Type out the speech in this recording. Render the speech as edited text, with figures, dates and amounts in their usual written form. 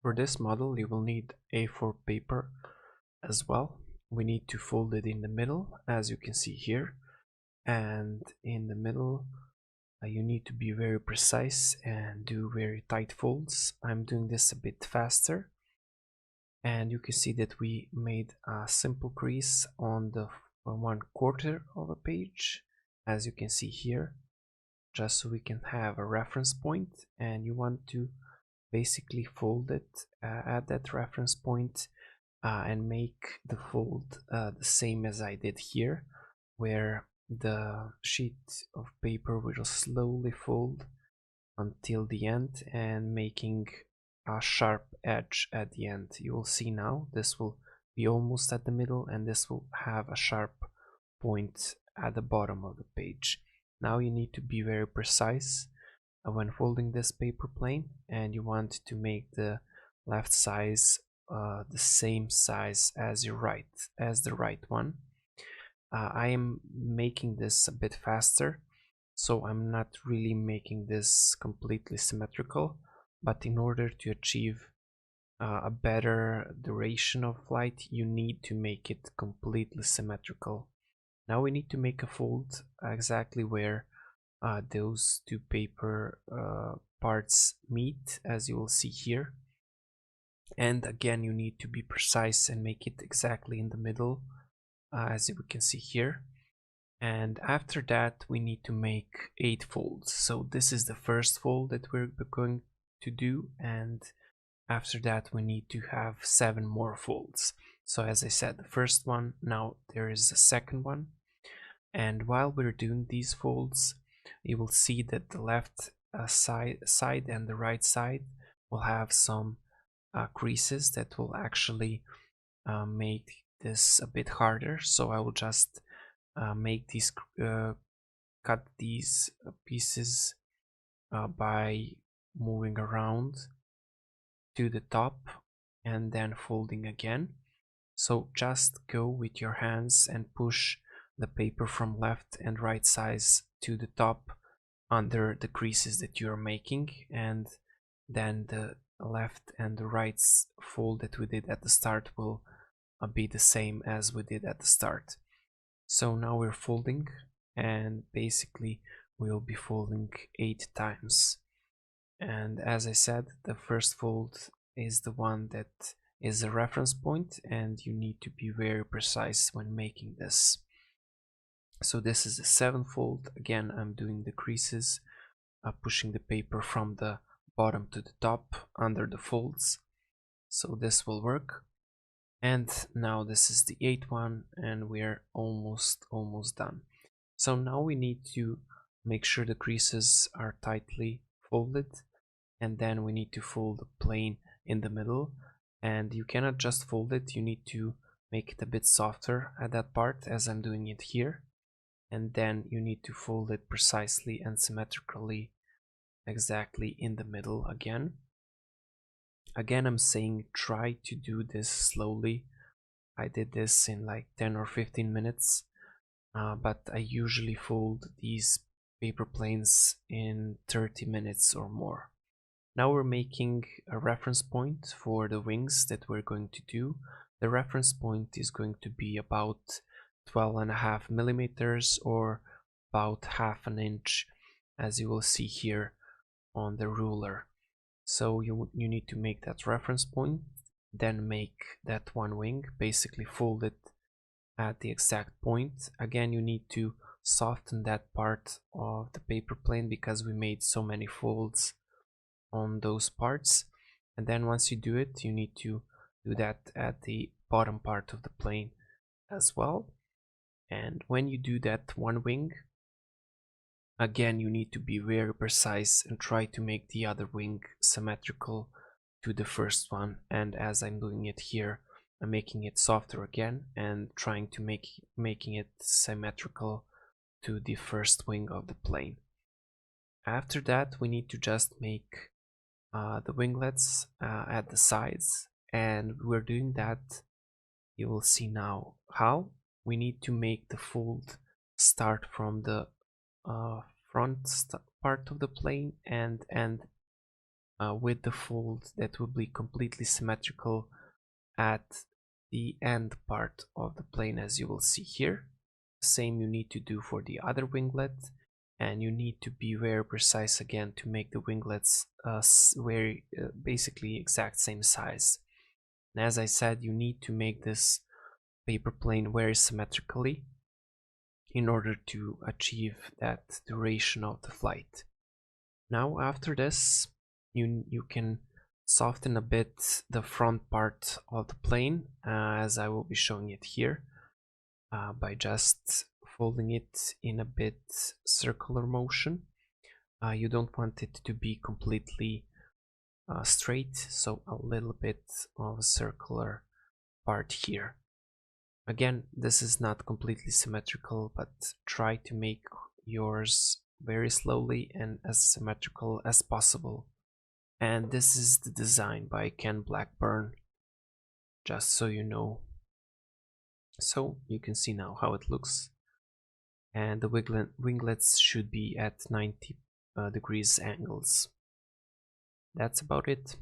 For this model you will need A4 paper as well. We need to fold it in the middle, as you can see here, and in the middle you need to be very precise and do very tight folds. I'm doing this a bit faster, and you can see that we made a simple crease on the 1/4 of a page, as you can see here, just so we can have a reference point. And you want to basically fold it at that reference point and make the fold the same as I did here, where the sheet of paper will slowly fold until the end and making a sharp edge at the end. You will see now this will be almost at the middle, and this will have a sharp point at the bottom of the page. Now you need to be very precise when folding this paper plane, and you want to make the left size the same size as the right one. I am making this a bit faster, so I'm not really making this completely symmetrical, but in order to achieve a better duration of flight, you need to make it completely symmetrical. Now we need to make a fold exactly where those two paper parts meet, as you will see here. And again, you need to be precise and make it exactly in the middle, as you can see here. And after that we need to make 8 folds. So this is the first fold that we're going to do, and after that we need to have 7 more folds. So as I said, the first one, now there is a second one, and while we're doing these folds you will see that the left side and the right side will have some creases that will actually make this a bit harder. So I will just make these cut these pieces by moving around to the top and then folding again. So just go with your hands and push the paper from left and right sides to the top under the creases that you are making, and then the left and the right fold that we did at the start will be the same as we did at the start. So now we're folding, and basically we'll be folding 8 times. And as I said, the first fold is the one that is a reference point, and you need to be very precise when making this. So this is the 7th fold. Again, I'm doing the creases, pushing the paper from the bottom to the top under the folds. So this will work. And now this is the 8th one, and we're almost done. So now we need to make sure the creases are tightly folded, and then we need to fold the plane in the middle. And you cannot just fold it, you need to make it a bit softer at that part, as I'm doing it here. And then you need to fold it precisely and symmetrically exactly in the middle again. Again, I'm saying try to do this slowly. I did this in like 10 or 15 minutes, but I usually fold these paper planes in 30 minutes or more. Now we're making a reference point for the wings that we're going to do. The reference point is going to be about 12.5 millimeters, or about half an inch, as you will see here on the ruler. So you need to make that reference point, then make that one wing, basically fold it at the exact point. Again, you need to soften that part of the paper plane because we made so many folds on those parts. And then once you do it, you need to do that at the bottom part of the plane as well. And when you do that one wing, again, you need to be very precise and try to make the other wing symmetrical to the first one. And as I'm doing it here, I'm making it softer again and trying to making it symmetrical to the first wing of the plane. After that, we need to just make the winglets at the sides, and we're doing that. You will see now how we need to make the fold start from the front part of the plane and end with the fold that will be completely symmetrical at the end part of the plane, as you will see here. Same you need to do for the other winglet, and you need to be very precise again to make the winglets very basically exact same size. And as I said, you need to make this paper plane very symmetrically in order to achieve that duration of the flight. Now after this, you can soften a bit the front part of the plane, as I will be showing it here, by just folding it in a bit circular motion. You don't want it to be completely straight, so a little bit of a circular part here. Again, this is not completely symmetrical, but try to make yours very slowly and as symmetrical as possible. And this is the design by Ken Blackburn, just so you know. So you can see now how it looks, and the winglets should be at 90 degrees angles. That's about it.